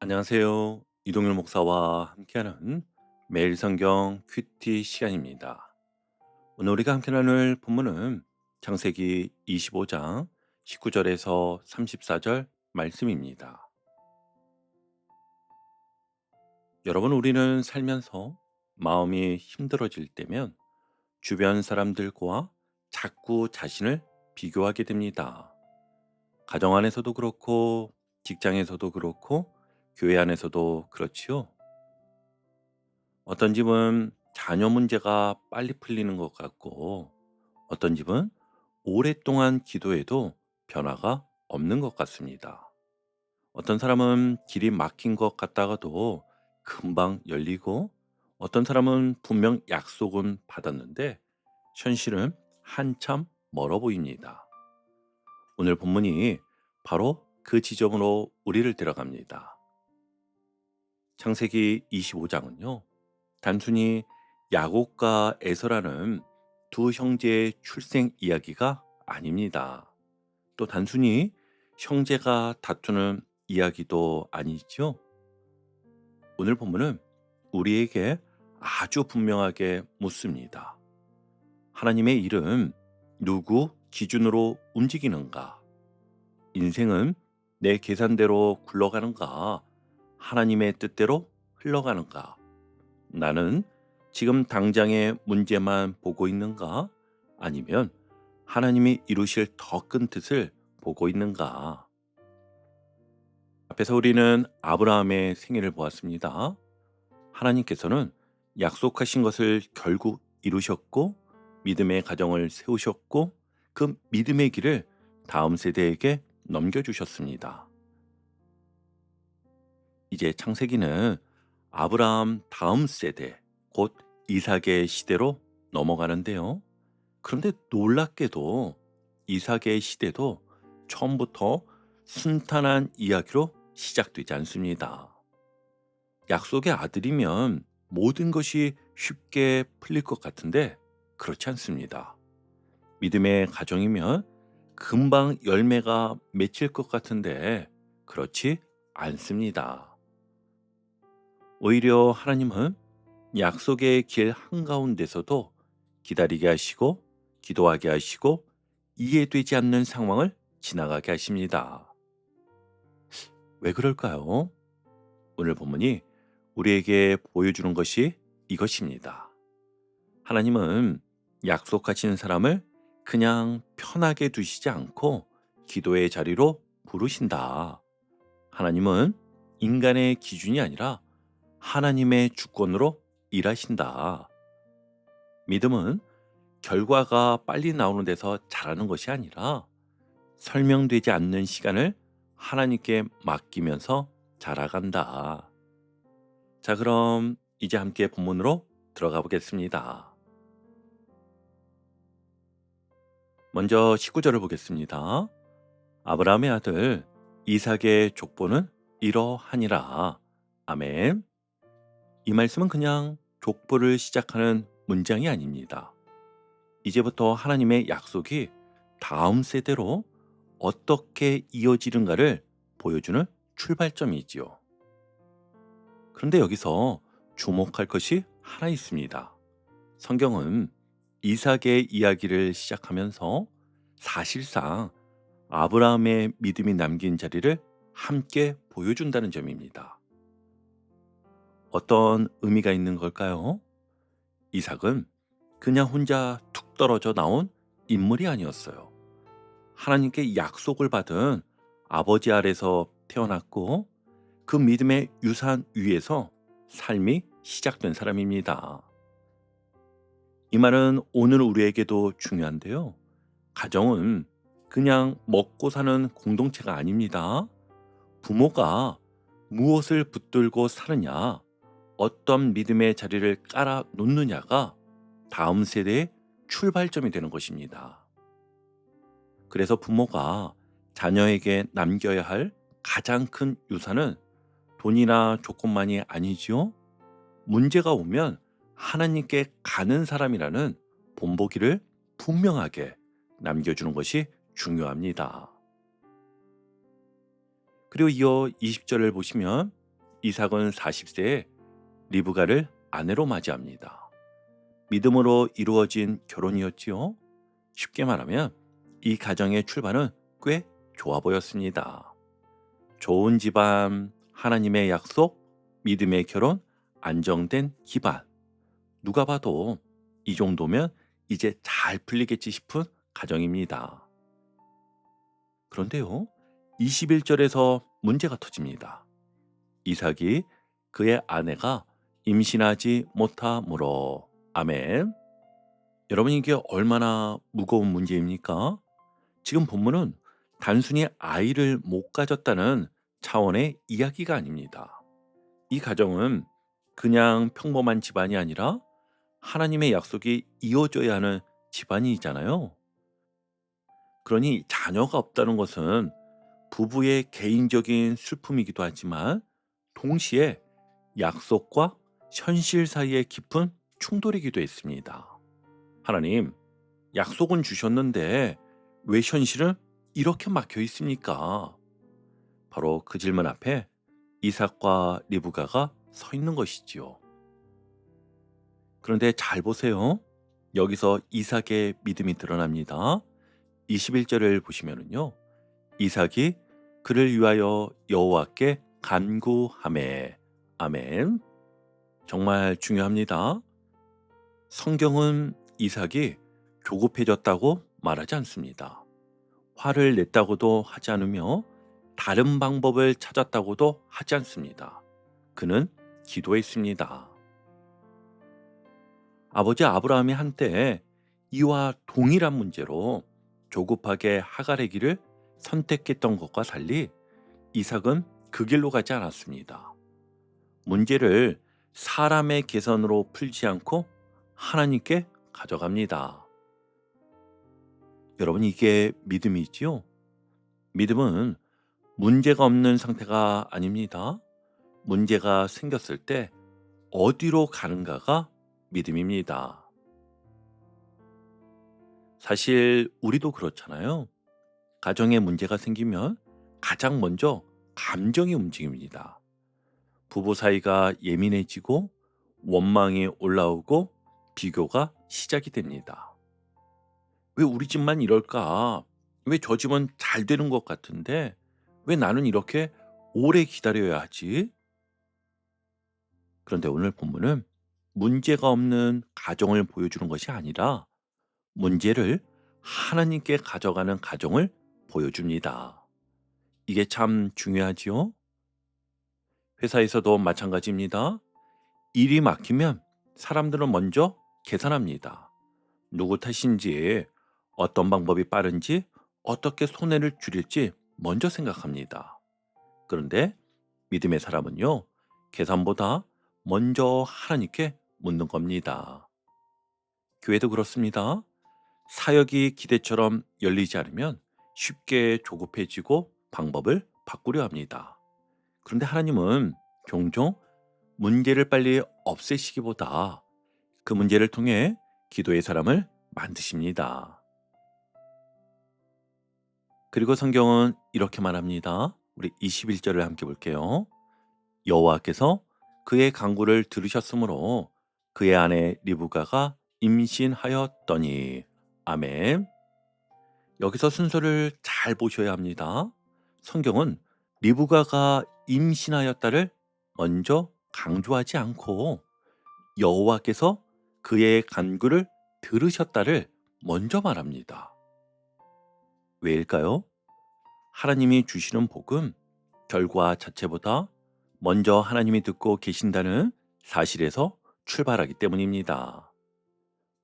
안녕하세요. 이동열 목사와 함께하는 매일 성경 큐티 시간입니다. 오늘 우리가 함께 나눌 본문은 창세기 25장 19절에서 34절 말씀입니다. 여러분, 우리는 살면서 마음이 힘들어질 때면 주변 사람들과 자꾸 자신을 비교하게 됩니다. 가정 안에서도 그렇고, 직장에서도 그렇고, 교회 안에서도 그렇지요. 어떤 집은 자녀 문제가 빨리 풀리는 것 같고, 어떤 집은 오랫동안 기도해도 변화가 없는 것 같습니다. 어떤 사람은 길이 막힌 것 같다가도 금방 열리고, 어떤 사람은 분명 약속은 받았는데 현실은 한참 멀어 보입니다. 오늘 본문이 바로 그 지점으로 우리를 데려갑니다. 창세기 25장은요, 단순히 야곱과 에서라는 두 형제의 출생 이야기가 아닙니다. 또 단순히 형제가 다투는 이야기도 아니죠. 오늘 본문은 우리에게 아주 분명하게 묻습니다. 하나님의 일은 누구 기준으로 움직이는가? 인생은 내 계산대로 굴러가는가? 하나님의 뜻대로 흘러가는가? 나는 지금 당장의 문제만 보고 있는가? 아니면 하나님이 이루실 더 큰 뜻을 보고 있는가? 앞에서 우리는 아브라함의 생애를 보았습니다. 하나님께서는 약속하신 것을 결국 이루셨고, 믿음의 가정을 세우셨고, 그 믿음의 길을 다음 세대에게 넘겨주셨습니다. 이제 창세기는 아브라함 다음 세대, 곧 이삭의 시대로 넘어가는데요. 그런데 놀랍게도 이삭의 시대도 처음부터 순탄한 이야기로 시작되지 않습니다. 약속의 아들이면 모든 것이 쉽게 풀릴 것 같은데 그렇지 않습니다. 믿음의 가정이면 금방 열매가 맺힐 것 같은데 그렇지 않습니다. 오히려 하나님은 약속의 길 한가운데서도 기다리게 하시고, 기도하게 하시고, 이해되지 않는 상황을 지나가게 하십니다. 왜 그럴까요? 오늘 본문이 우리에게 보여주는 것이 이것입니다. 하나님은 약속하신 사람을 그냥 편하게 두시지 않고 기도의 자리로 부르신다. 하나님은 인간의 기준이 아니라 하나님의 주권으로 일하신다. 믿음은 결과가 빨리 나오는 데서 자라는 것이 아니라 설명되지 않는 시간을 하나님께 맡기면서 자라간다. 자, 그럼 이제 함께 본문으로 들어가 보겠습니다. 먼저 19절을 보겠습니다. 아브라함의 아들 이삭의 족보는 이러하니라. 아멘. 이 말씀은 그냥 족보를 시작하는 문장이 아닙니다. 이제부터 하나님의 약속이 다음 세대로 어떻게 이어지는가를 보여주는 출발점이지요. 그런데 여기서 주목할 것이 하나 있습니다. 성경은 이삭의 이야기를 시작하면서 사실상 아브라함의 믿음이 남긴 자리를 함께 보여준다는 점입니다. 어떤 의미가 있는 걸까요? 이삭은 그냥 혼자 툭 떨어져 나온 인물이 아니었어요. 하나님께 약속을 받은 아버지 아래서 태어났고, 그 믿음의 유산 위에서 삶이 시작된 사람입니다. 이 말은 오늘 우리에게도 중요한데요. 가정은 그냥 먹고 사는 공동체가 아닙니다. 부모가 무엇을 붙들고 사느냐, 어떤 믿음의 자리를 깔아 놓느냐가 다음 세대의 출발점이 되는 것입니다. 그래서 부모가 자녀에게 남겨야 할 가장 큰 유산은 돈이나 조건만이 아니지요. 문제가 오면 하나님께 가는 사람이라는 본보기를 분명하게 남겨주는 것이 중요합니다. 그리고 이어 20절을 보시면 이삭은 40세에 리브가를 아내로 맞이합니다. 믿음으로 이루어진 결혼이었지요. 쉽게 말하면 이 가정의 출발은 꽤 좋아 보였습니다. 좋은 집안, 하나님의 약속, 믿음의 결혼, 안정된 기반. 누가 봐도 이 정도면 이제 잘 풀리겠지 싶은 가정입니다. 그런데요, 21절에서 문제가 터집니다. 이삭이 그의 아내가 임신하지 못하므로. 아멘. 여러분, 이게 얼마나 무거운 문제입니까? 지금 본문은 단순히 아이를 못 가졌다는 차원의 이야기가 아닙니다. 이 가정은 그냥 평범한 집안이 아니라 하나님의 약속이 이어져야 하는 집안이잖아요. 그러니 자녀가 없다는 것은 부부의 개인적인 슬픔이기도 하지만 동시에 약속과 현실 사이의 깊은 충돌이기도 했습니다. 하나님, 약속은 주셨는데 왜 현실은 이렇게 막혀 있습니까? 바로 그 질문 앞에 이삭과 리브가가 서 있는 것이지요. 그런데 잘 보세요. 여기서 이삭의 믿음이 드러납니다. 21절을 보시면은요. 이삭이 그를 위하여 여호와께 간구하매. 아멘. 정말 중요합니다. 성경은 이삭이 조급해졌다고 말하지 않습니다. 화를 냈다고도 하지 않으며 다른 방법을 찾았다고도 하지 않습니다. 그는 기도했습니다. 아버지 아브라함이 한때 이와 동일한 문제로 조급하게 하갈의 길을 선택했던 것과 달리 이삭은 그 길로 가지 않았습니다. 문제를 사람의 계산으로 풀지 않고 하나님께 가져갑니다. 여러분, 이게 믿음이지요? 믿음은 문제가 없는 상태가 아닙니다. 문제가 생겼을 때 어디로 가는가가 믿음입니다. 사실 우리도 그렇잖아요. 가정에 문제가 생기면 가장 먼저 감정이 움직입니다. 부부 사이가 예민해지고 원망이 올라오고 비교가 시작이 됩니다. 왜 우리 집만 이럴까? 왜 저 집은 잘 되는 것 같은데 왜 나는 이렇게 오래 기다려야 하지? 그런데 오늘 본문은 문제가 없는 가정을 보여주는 것이 아니라 문제를 하나님께 가져가는 가정을 보여줍니다. 이게 참 중요하지요? 회사에서도 마찬가지입니다. 일이 막히면 사람들은 먼저 계산합니다. 누구 탓인지, 어떤 방법이 빠른지, 어떻게 손해를 줄일지 먼저 생각합니다. 그런데 믿음의 사람은요, 계산보다 먼저 하나님께 묻는 겁니다. 교회도 그렇습니다. 사역이 기대처럼 열리지 않으면 쉽게 조급해지고 방법을 바꾸려 합니다. 그런데 하나님은 종종 문제를 빨리 없애시기보다 그 문제를 통해 기도의 사람을 만드십니다. 그리고 성경은 이렇게 말합니다. 우리 21절을 함께 볼게요. 여호와께서 그의 간구를 들으셨으므로 그의 아내 리브가가 임신하였더니. 아멘. 여기서 순서를 잘 보셔야 합니다. 성경은 리브가가 임신하였다를 먼저 강조하지 않고 여호와께서 그의 간구를 들으셨다를 먼저 말합니다. 왜일까요? 하나님이 주시는 복은 결과 자체보다 먼저 하나님이 듣고 계신다는 사실에서 출발하기 때문입니다.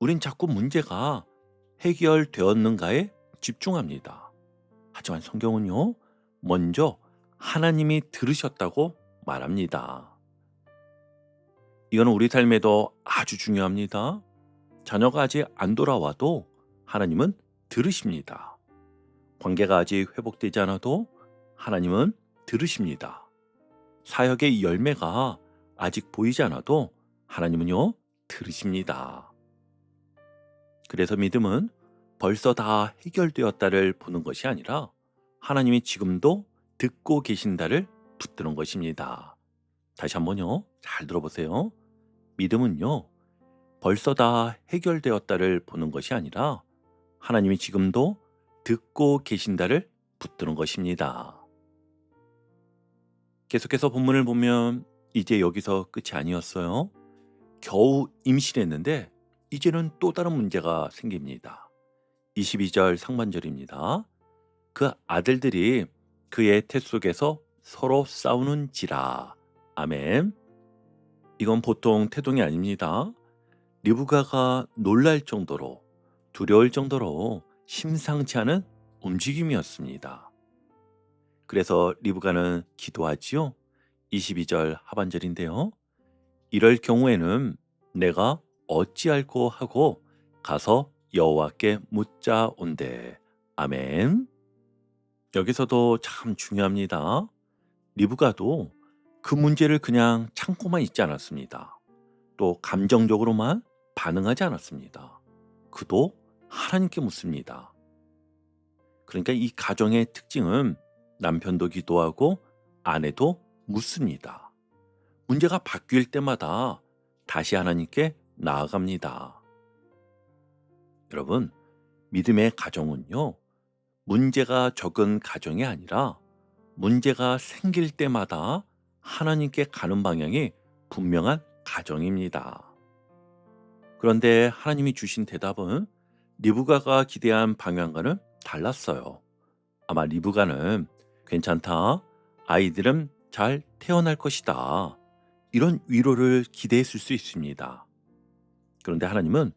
우린 자꾸 문제가 해결되었는가에 집중합니다. 하지만 성경은요, 먼저 하나님이 들으셨다고 말합니다. 이거는 우리 삶에도 아주 중요합니다. 자녀가 아직 안 돌아와도 하나님은 들으십니다. 관계가 아직 회복되지 않아도 하나님은 들으십니다. 사역의 열매가 아직 보이지 않아도 하나님은요, 들으십니다. 그래서 믿음은 벌써 다 해결되었다를 보는 것이 아니라 하나님이 지금도 듣고 계신다를 붙드는 것입니다. 다시 한번요. 잘 들어보세요. 믿음은요, 벌써 다 해결되었다를 보는 것이 아니라 하나님이 지금도 듣고 계신다를 붙드는 것입니다. 계속해서 본문을 보면 이제 여기서 끝이 아니었어요. 겨우 임신했는데 이제는 또 다른 문제가 생깁니다. 22절 상반절입니다. 그 아들들이 그의 태 속에서 서로 싸우는지라. 아멘. 이건 보통 태동이 아닙니다. 리브가가 놀랄 정도로, 두려울 정도로 심상치 않은 움직임이었습니다. 그래서 리브가는 기도하지요. 22절 하반절인데요. 이럴 경우에는 내가 어찌할꼬 하고 가서 여호와께 묻자온대. 아멘. 여기서도 참 중요합니다. 리브가도 그 문제를 그냥 참고만 있지 않았습니다. 또 감정적으로만 반응하지 않았습니다. 그도 하나님께 묻습니다. 그러니까 이 가정의 특징은 남편도 기도하고 아내도 묻습니다. 문제가 바뀔 때마다 다시 하나님께 나아갑니다. 여러분, 믿음의 가정은요, 문제가 적은 가정이 아니라 문제가 생길 때마다 하나님께 가는 방향이 분명한 가정입니다. 그런데 하나님이 주신 대답은 리브가가 기대한 방향과는 달랐어요. 아마 리브가는 괜찮다, 아이들은 잘 태어날 것이다, 이런 위로를 기대했을 수 있습니다. 그런데 하나님은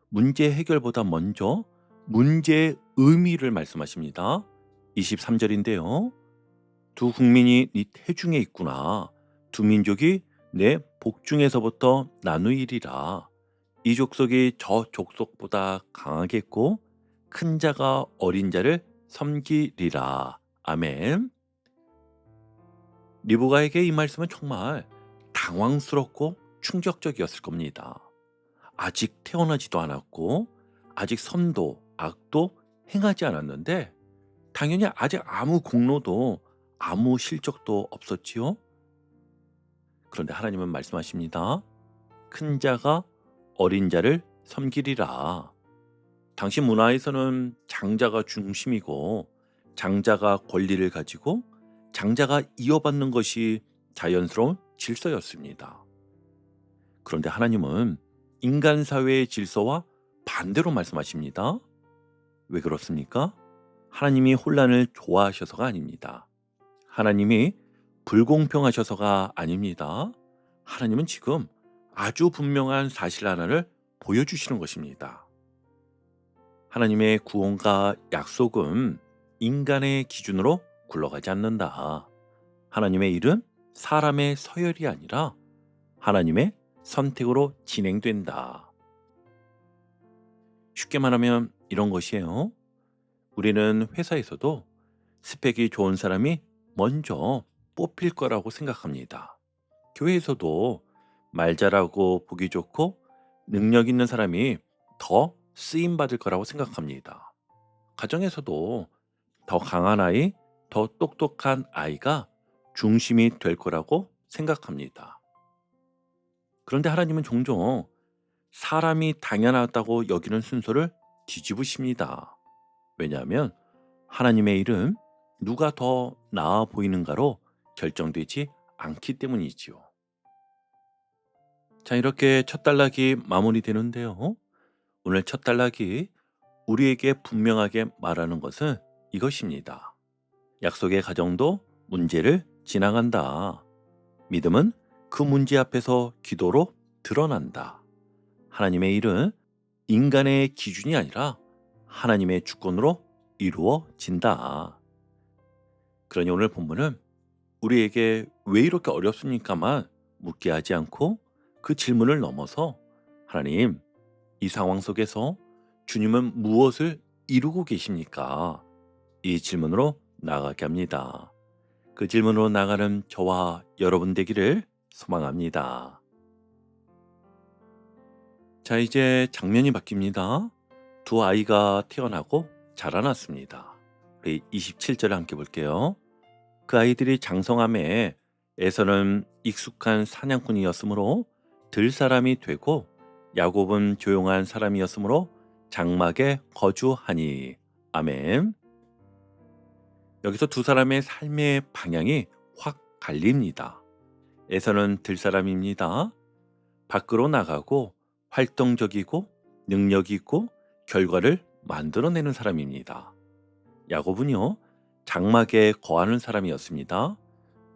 문제 해결보다 먼저 문제의 의미를 말씀하십니다. 23절인데요. 두 국민이 네 태중에 있구나. 두 민족이 내 복중에서부터 나누이리라. 이 족속이 저 족속보다 강하겠고 큰 자가 어린 자를 섬기리라. 아멘. 리브가에게 이 말씀은 정말 당황스럽고 충격적이었을 겁니다. 아직 태어나지도 않았고 아직 선도 악도 행하지 않았는데 당연히 아직 아무 공로도 아무 실적도 없었지요. 그런데 하나님은 말씀하십니다. 큰 자가 어린 자를 섬기리라. 당시 문화에서는 장자가 중심이고 장자가 권리를 가지고 장자가 이어받는 것이 자연스러운 질서였습니다. 그런데 하나님은 인간 사회의 질서와 반대로 말씀하십니다. 왜 그렇습니까? 하나님이 혼란을 좋아하셔서가 아닙니다. 하나님이 불공평하셔서가 아닙니다. 하나님은 지금 아주 분명한 사실 하나를 보여주시는 것입니다. 하나님의 구원과 약속은 인간의 기준으로 굴러가지 않는다. 하나님의 일은 사람의 서열이 아니라 하나님의 선택으로 진행된다. 쉽게 말하면 이런 것이에요. 우리는 회사에서도 스펙이 좋은 사람이 먼저 뽑힐 거라고 생각합니다. 교회에서도 말 잘하고 보기 좋고 능력 있는 사람이 더 쓰임 받을 거라고 생각합니다. 가정에서도 더 강한 아이, 더 똑똑한 아이가 중심이 될 거라고 생각합니다. 그런데 하나님은 종종 사람이 당연하다고 여기는 순서를 뒤집으십니다. 왜냐하면 하나님의 일은 누가 더 나아 보이는가로 결정되지 않기 때문이지요. 자, 이렇게 첫 단락이 마무리되는데요. 오늘 첫 단락이 우리에게 분명하게 말하는 것은 이것입니다. 약속의 가정도 문제를 지나간다. 믿음은 그 문제 앞에서 기도로 드러난다. 하나님의 일은 인간의 기준이 아니라 하나님의 주권으로 이루어진다. 그러니 오늘 본문은 우리에게 왜 이렇게 어렵습니까만 묻게 하지 않고 그 질문을 넘어서 하나님, 이 상황 속에서 주님은 무엇을 이루고 계십니까? 이 질문으로 나아가게 합니다. 그 질문으로 나가는 저와 여러분 되기를 소망합니다. 자, 이제 장면이 바뀝니다. 두 아이가 태어나고 자라났습니다. 우리 27절을 함께 볼게요. 그 아이들이 장성함에 에서는 익숙한 사냥꾼이었으므로 들 사람이 되고 야곱은 조용한 사람이었으므로 장막에 거주하니. 아멘. 여기서 두 사람의 삶의 방향이 확 갈립니다. 에서는 들 사람입니다. 밖으로 나가고 활동적이고 능력 있고 결과를 만들어내는 사람입니다. 야곱은요, 장막에 거하는 사람이었습니다.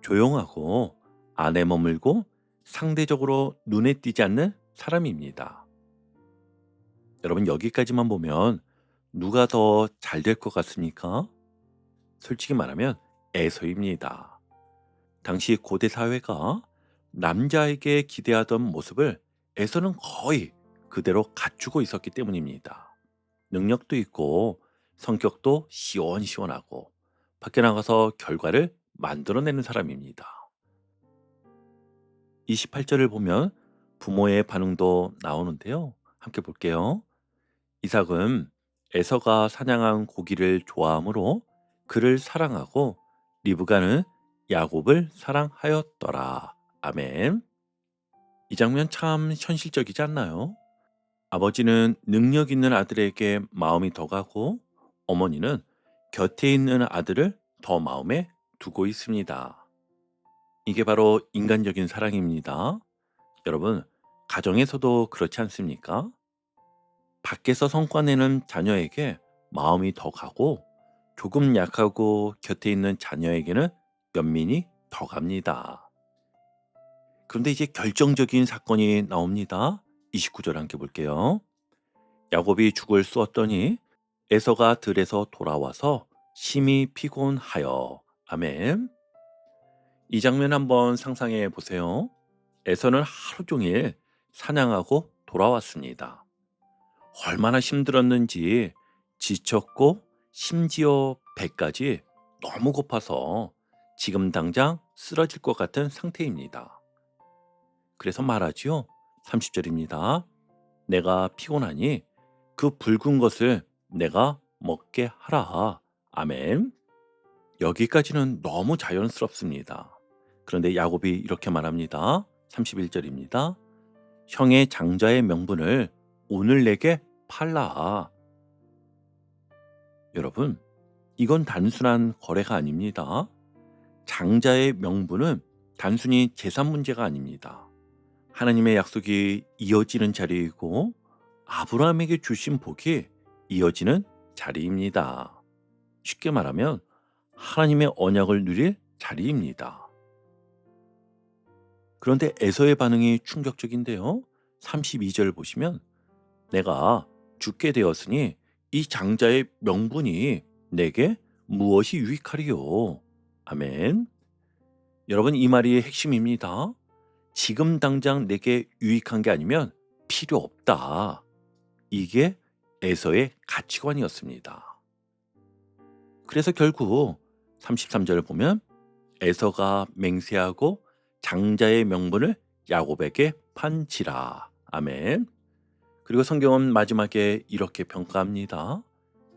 조용하고 안에 머물고 상대적으로 눈에 띄지 않는 사람입니다. 여러분, 여기까지만 보면 누가 더 잘 될 것 같습니까? 솔직히 말하면 에서입니다. 당시 고대 사회가 남자에게 기대하던 모습을 에서는 거의 그대로 갖추고 있었기 때문입니다. 능력도 있고 성격도 시원시원하고 밖에 나가서 결과를 만들어내는 사람입니다. 28절을 보면 부모의 반응도 나오는데요. 함께 볼게요. 이삭은 에서가 사냥한 고기를 좋아하므로 그를 사랑하고 리브가는 야곱을 사랑하였더라. 아멘. 이 장면 참 현실적이지 않나요? 아버지는 능력 있는 아들에게 마음이 더 가고 어머니는 곁에 있는 아들을 더 마음에 두고 있습니다. 이게 바로 인간적인 사랑입니다. 여러분, 가정에서도 그렇지 않습니까? 밖에서 성과 내는 자녀에게 마음이 더 가고 조금 약하고 곁에 있는 자녀에게는 연민이 더 갑니다. 그런데 이제 결정적인 사건이 나옵니다. 29절 함께 볼게요. 야곱이 죽을 쏘았더니 에서가 들에서 돌아와서 심히 피곤하여. 아멘. 이 장면 한번 상상해 보세요. 에서는 하루 종일 사냥하고 돌아왔습니다. 얼마나 힘들었는지 지쳤고 심지어 배까지 너무 고파서 지금 당장 쓰러질 것 같은 상태입니다. 그래서 말하지요. 30절입니다. 내가 피곤하니 그 붉은 것을 내가 먹게 하라. 아멘. 여기까지는 너무 자연스럽습니다. 그런데 야곱이 이렇게 말합니다. 31절입니다. 형의 장자의 명분을 오늘 내게 팔라. 여러분, 이건 단순한 거래가 아닙니다. 장자의 명분은 단순히 재산 문제가 아닙니다. 하나님의 약속이 이어지는 자리이고 아브라함에게 주신 복이 이어지는 자리입니다. 쉽게 말하면 하나님의 언약을 누릴 자리입니다. 그런데 에서의 반응이 충격적인데요. 32절 보시면 내가 죽게 되었으니 이 장자의 명분이 내게 무엇이 유익하리요? 아멘. 여러분, 이 말이 핵심입니다. 지금 당장 내게 유익한 게 아니면 필요 없다. 이게 에서의 가치관이었습니다. 그래서 결국 33절을 보면 에서가 맹세하고 장자의 명분을 야곱에게 판지라. 아멘. 그리고 성경은 마지막에 이렇게 평가합니다.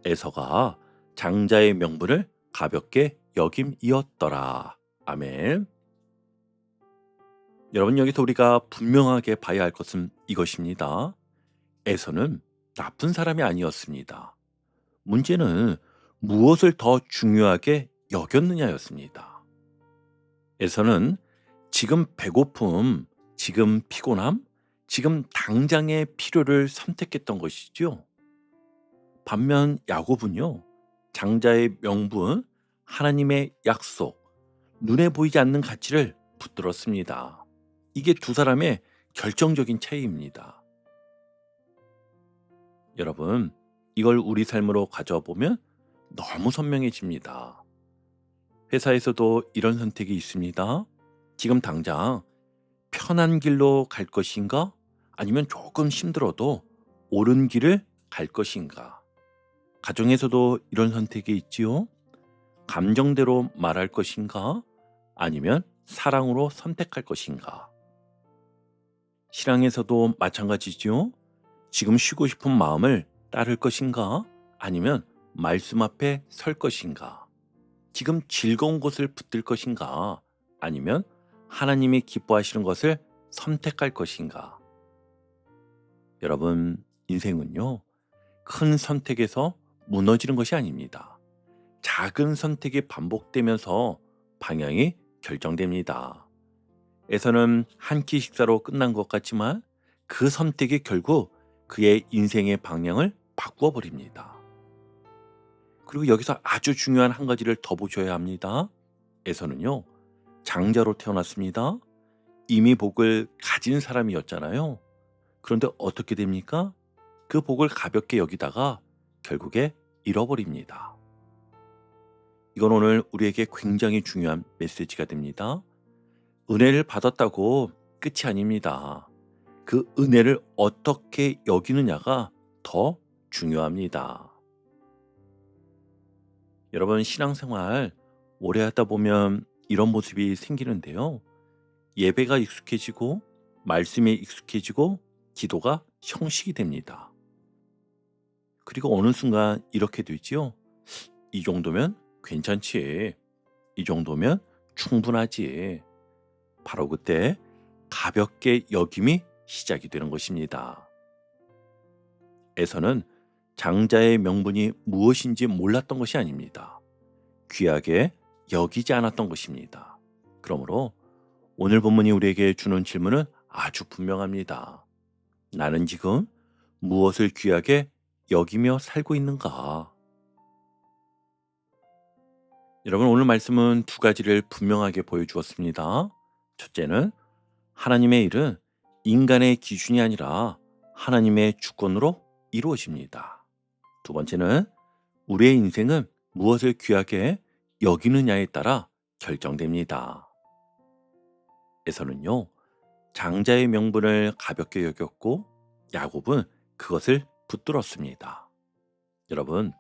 에서가 장자의 명분을 가볍게 여김이었더라. 아멘. 여러분, 여기서 우리가 분명하게 봐야 할 것은 이것입니다. 에서는 나쁜 사람이 아니었습니다. 문제는 무엇을 더 중요하게 여겼느냐였습니다. 에서는 지금 배고픔, 지금 피곤함, 지금 당장의 필요를 선택했던 것이죠. 반면 야곱은요, 장자의 명분, 하나님의 약속, 눈에 보이지 않는 가치를 붙들었습니다. 이게 두 사람의 결정적인 차이입니다. 여러분, 이걸 우리 삶으로 가져와 보면 너무 선명해집니다. 회사에서도 이런 선택이 있습니다. 지금 당장 편한 길로 갈 것인가? 아니면 조금 힘들어도 옳은 길을 갈 것인가? 가정에서도 이런 선택이 있지요. 감정대로 말할 것인가? 아니면 사랑으로 선택할 것인가? 신앙에서도 마찬가지지요. 지금 쉬고 싶은 마음을 따를 것인가? 아니면 말씀 앞에 설 것인가? 지금 즐거운 곳을 붙들 것인가? 아니면 하나님이 기뻐하시는 것을 선택할 것인가? 여러분, 인생은요, 큰 선택에서 무너지는 것이 아닙니다. 작은 선택이 반복되면서 방향이 결정됩니다. 에서는 한 끼 식사로 끝난 것 같지만 그 선택이 결국 그의 인생의 방향을 바꾸어 버립니다. 그리고 여기서 아주 중요한 한 가지를 더 보셔야 합니다. 에서는요, 장자로 태어났습니다. 이미 복을 가진 사람이었잖아요. 그런데 어떻게 됩니까? 그 복을 가볍게 여기다가 결국에 잃어버립니다. 이건 오늘 우리에게 굉장히 중요한 메시지가 됩니다. 은혜를 받았다고 끝이 아닙니다. 그 은혜를 어떻게 여기느냐가 더 중요합니다. 여러분, 신앙생활 오래 하다 보면 이런 모습이 생기는데요. 예배가 익숙해지고 말씀에 익숙해지고 기도가 형식이 됩니다. 그리고 어느 순간 이렇게 되지요. 이 정도면 괜찮지. 이 정도면 충분하지. 바로 그때 가볍게 여김이 시작이 되는 것입니다. 에서는 장자의 명분이 무엇인지 몰랐던 것이 아닙니다. 귀하게 여기지 않았던 것입니다. 그러므로 오늘 본문이 우리에게 주는 질문은 아주 분명합니다. 나는 지금 무엇을 귀하게 여기며 살고 있는가? 여러분, 오늘 말씀은 두 가지를 분명하게 보여주었습니다. 첫째는 하나님의 일은 인간의 기준이 아니라 하나님의 주권으로 이루어집니다. 두 번째는 우리의 인생은 무엇을 귀하게 여기느냐에 따라 결정됩니다. 에서는요, 장자의 명분을 가볍게 여겼고 야곱은 그것을 붙들었습니다. 여러분,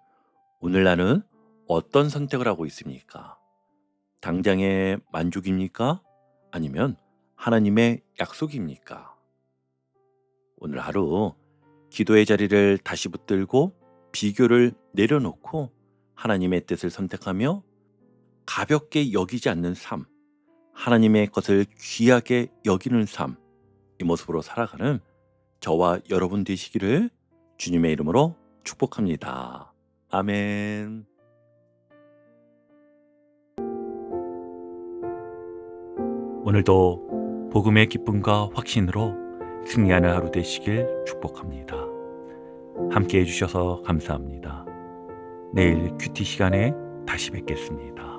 오늘 나는 어떤 선택을 하고 있습니까? 당장의 만족입니까? 아니면 하나님의 약속입니까? 오늘 하루 기도의 자리를 다시 붙들고 비교를 내려놓고 하나님의 뜻을 선택하며 가볍게 여기지 않는 삶, 하나님의 것을 귀하게 여기는 삶, 이 모습으로 살아가는 저와 여러분 되시기를 주님의 이름으로 축복합니다. 아멘. 오늘도 복음의 기쁨과 확신으로 승리하는 하루 되시길 축복합니다. 함께 해주셔서 감사합니다. 내일 큐티 시간에 다시 뵙겠습니다.